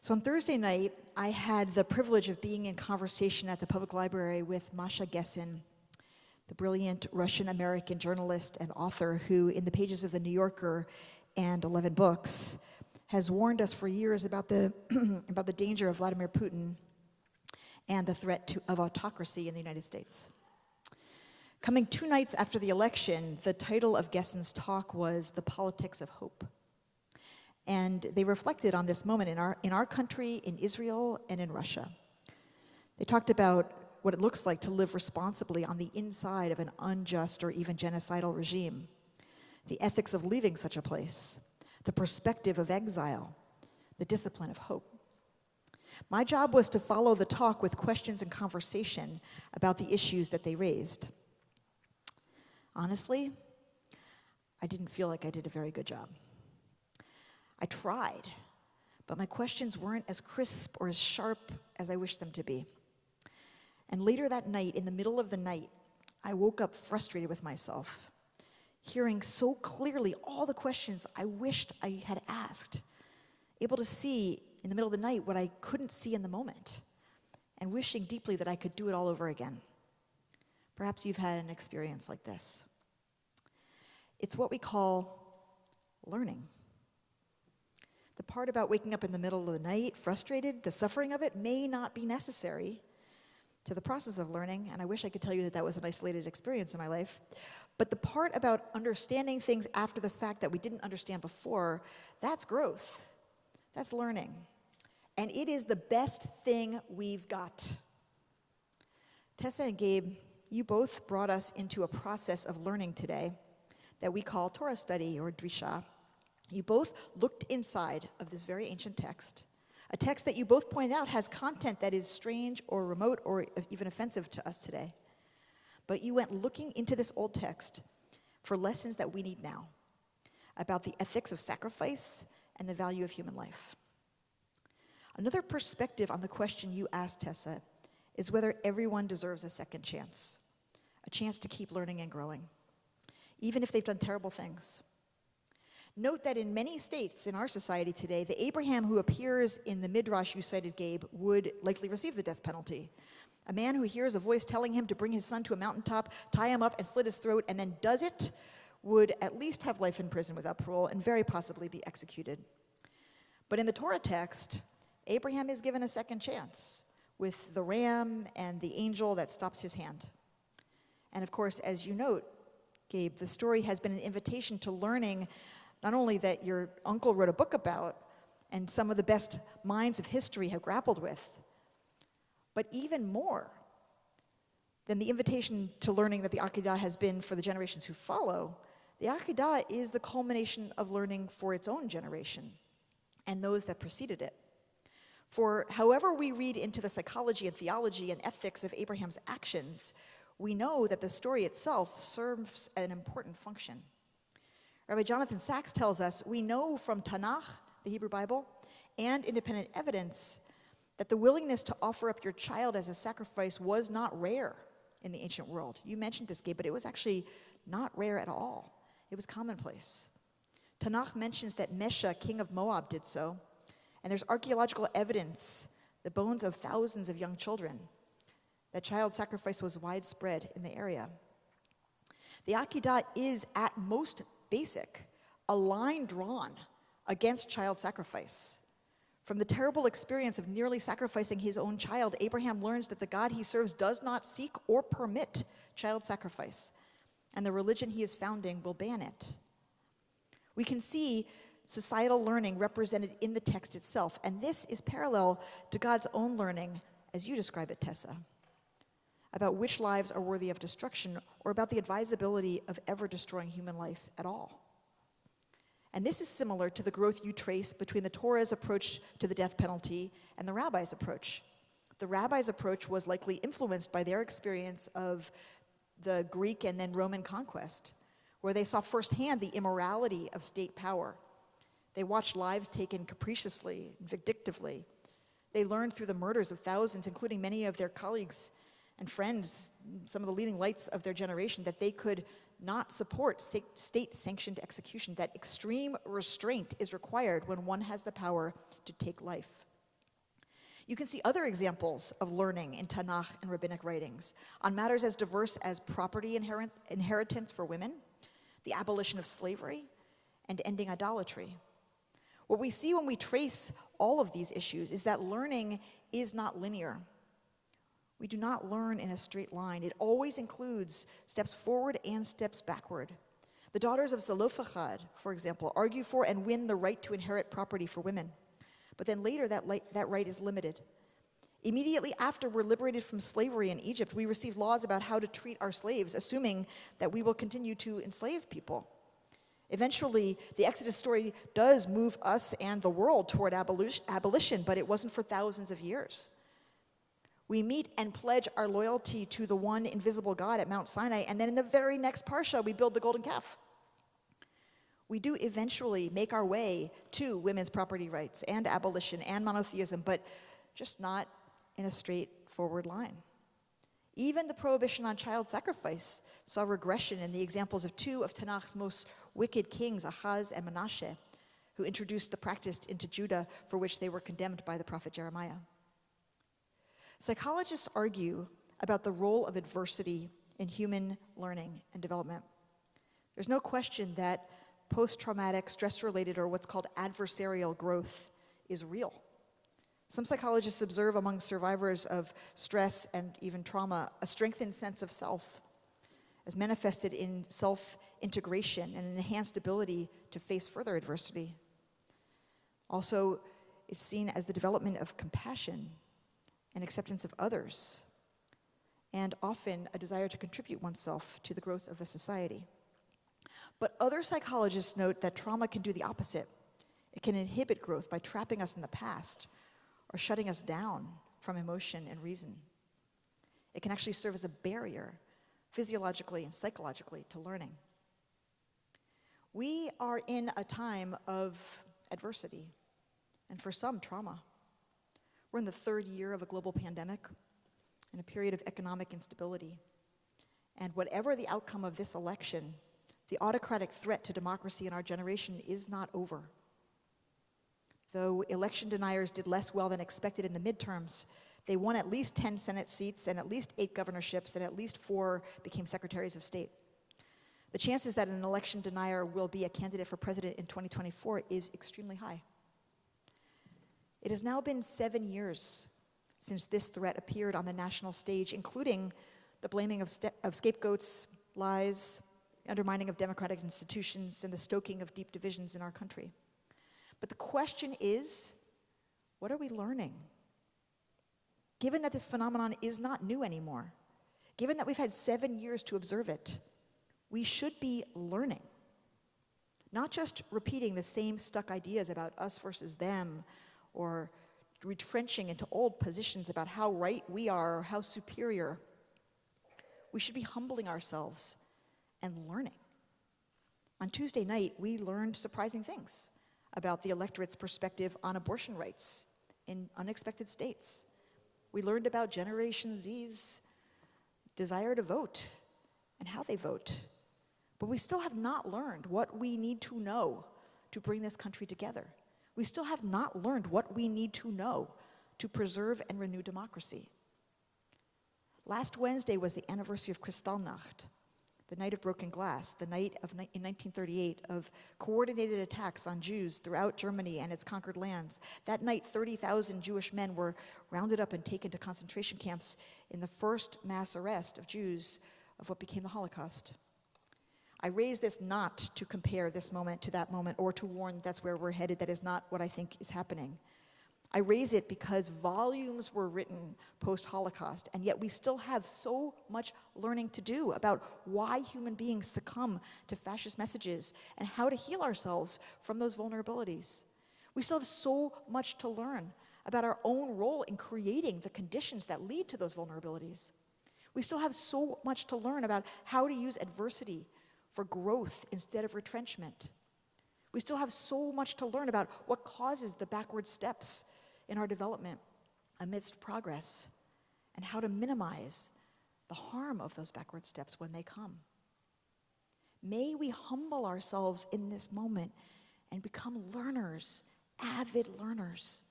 So on Thursday night, I had the privilege of being in conversation at the public library with Masha Gessen, the brilliant Russian-American journalist and author who, in the pages of The New Yorker and 11 books, has warned us for years about the, about the danger of Vladimir Putin and the threat of autocracy in the United States. Coming 2 nights after the election, the title of Gessen's talk was The Politics of Hope. And they reflected on this moment in our country, in Israel, and in Russia. They talked about what it looks like to live responsibly on the inside of an unjust or even genocidal regime, the ethics of leaving such a place, the perspective of exile, the discipline of hope. My job was to follow the talk with questions and conversation about the issues that they raised. Honestly, I didn't feel like I did a very good job. I tried, but my questions weren't as crisp or as sharp as I wished them to be. And later that night, in the middle of the night, I woke up frustrated with myself, hearing so clearly all the questions I wished I had asked, able to see in the middle of the night what I couldn't see in the moment, and wishing deeply that I could do it all over again. Perhaps you've had an experience like this. It's what we call learning. The part about waking up in the middle of the night, frustrated, the suffering of it may not be necessary to the process of learning, and I wish I could tell you that that was an isolated experience in my life. But the part about understanding things after the fact that we didn't understand before, that's growth. That's learning. And it is the best thing we've got. Tessa and Gabe, you both brought us into a process of learning today that we call Torah study or drisha. You both looked inside of this very ancient text, a text that you both pointed out has content that is strange or remote or even offensive to us today. But you went looking into this old text for lessons that we need now about the ethics of sacrifice and the value of human life. Another perspective on the question you asked, Tessa, is whether everyone deserves a second chance, a chance to keep learning and growing, even if they've done terrible things. Note that in many states in our society today, the Abraham who appears in the Midrash you cited, Gabe, would likely receive the death penalty. A man who hears a voice telling him to bring his son to a mountaintop, tie him up and slit his throat, and then does it, would at least have life in prison without parole and very possibly be executed. But in the Torah text, Abraham is given a second chance with the ram and the angel that stops his hand. And of course, as you note, Gabe, the story has been an invitation to learning not only that your uncle wrote a book about and some of the best minds of history have grappled with, but even more than the invitation to learning that the Akedah has been for the generations who follow, the Akedah is the culmination of learning for its own generation and those that preceded it. For however we read into the psychology and theology and ethics of Abraham's actions, we know that the story itself serves an important function. Rabbi Jonathan Sachs tells us, we know from Tanakh, the Hebrew Bible, and independent evidence that the willingness to offer up your child as a sacrifice was not rare in the ancient world. You mentioned this, Gabe, but it was actually not rare at all. It was commonplace. Tanakh mentions that Mesha, king of Moab, did so, and there's archaeological evidence, the bones of thousands of young children, that child sacrifice was widespread in the area. The Akedah is at most basic, a line drawn against child sacrifice. From the terrible experience of nearly sacrificing his own child, Abraham learns that the God he serves does not seek or permit child sacrifice, and the religion he is founding will ban it. We can see societal learning represented in the text itself, and this is parallel to God's own learning, as you describe it, Tessa, about which lives are worthy of destruction or about the advisability of ever destroying human life at all. And this is similar to the growth you trace between the Torah's approach to the death penalty and the rabbi's approach. The rabbi's approach was likely influenced by their experience of the Greek and then Roman conquest, where they saw firsthand the immorality of state power. They watched lives taken capriciously and vindictively. They learned through the murders of thousands, including many of their colleagues and friends, some of the leading lights of their generation, that they could not support state-sanctioned execution, that extreme restraint is required when one has the power to take life. You can see other examples of learning in Tanakh and rabbinic writings on matters as diverse as property inheritance for women, the abolition of slavery, and ending idolatry. What we see when we trace all of these issues is that learning is not linear. We do not learn in a straight line. It always includes steps forward and steps backward. The daughters of Zelophehad, for example, argue for and win the right to inherit property for women. But then later, that right is limited. Immediately after we're liberated from slavery in Egypt, we receive laws about how to treat our slaves, assuming that we will continue to enslave people. Eventually, the Exodus story does move us and the world toward abolition, but it wasn't for thousands of years. We meet and pledge our loyalty to the one invisible God at Mount Sinai, and then in the very next parsha, we build the golden calf. We do eventually make our way to women's property rights and abolition and monotheism, but just not in a straightforward line. Even the prohibition on child sacrifice saw regression in the examples of two of Tanakh's most wicked kings, Ahaz and Manasseh, who introduced the practice into Judah for which they were condemned by the prophet Jeremiah. Psychologists argue about the role of adversity in human learning and development. There's no question that post-traumatic, stress-related, or what's called adversarial growth is real. Some psychologists observe among survivors of stress and even trauma a strengthened sense of self, as manifested in self-integration and an enhanced ability to face further adversity. Also, it's seen as the development of compassion and acceptance of others, and often a desire to contribute oneself to the growth of the society. But other psychologists note that trauma can do the opposite. It can inhibit growth by trapping us in the past or shutting us down from emotion and reason. It can actually serve as a barrier, physiologically and psychologically, to learning. We are in a time of adversity, and for some, trauma. We're in the third year of a global pandemic and a period of economic instability. And whatever the outcome of this election, the autocratic threat to democracy in our generation is not over. Though election deniers did less well than expected in the midterms, they won at least 10 Senate seats and at least 8 governorships, and at least 4 became secretaries of state. The chances that an election denier will be a candidate for president in 2024 is extremely high. It has now been 7 years since this threat appeared on the national stage, including the blaming of scapegoats, lies, undermining of democratic institutions, and the stoking of deep divisions in our country. But the question is, what are we learning? Given that this phenomenon is not new anymore, given that we've had 7 years to observe it, we should be learning. Not just repeating the same stuck ideas about us versus them, or retrenching into old positions about how right we are or how superior. We should be humbling ourselves and learning. On Tuesday night, we learned surprising things about the electorate's perspective on abortion rights in unexpected states. We learned about Generation Z's desire to vote and how they vote. But we still have not learned what we need to know to bring this country together. We still have not learned what we need to know to preserve and renew democracy. Last Wednesday was the anniversary of Kristallnacht, the night of broken glass, the night in 1938 of coordinated attacks on Jews throughout Germany and its conquered lands. That night, 30,000 Jewish men were rounded up and taken to concentration camps in the first mass arrest of Jews of what became the Holocaust. I raise this not to compare this moment to that moment or to warn that's where we're headed. That is not what I think is happening. I raise it because volumes were written post-Holocaust, and yet we still have so much learning to do about why human beings succumb to fascist messages and how to heal ourselves from those vulnerabilities. We still have so much to learn about our own role in creating the conditions that lead to those vulnerabilities. We still have so much to learn about how to use adversity for growth instead of retrenchment. We still have so much to learn about what causes the backward steps in our development amidst progress and how to minimize the harm of those backward steps when they come. May we humble ourselves in this moment and become learners, avid learners,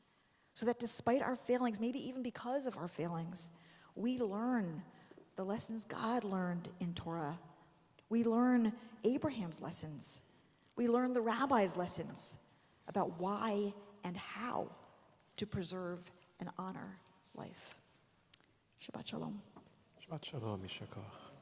so that despite our failings, maybe even because of our failings, we learn the lessons God learned in Torah. We learn Abraham's lessons. We learn the rabbi's lessons about why and how to preserve and honor life. Shabbat shalom. Shabbat shalom, Yishakach.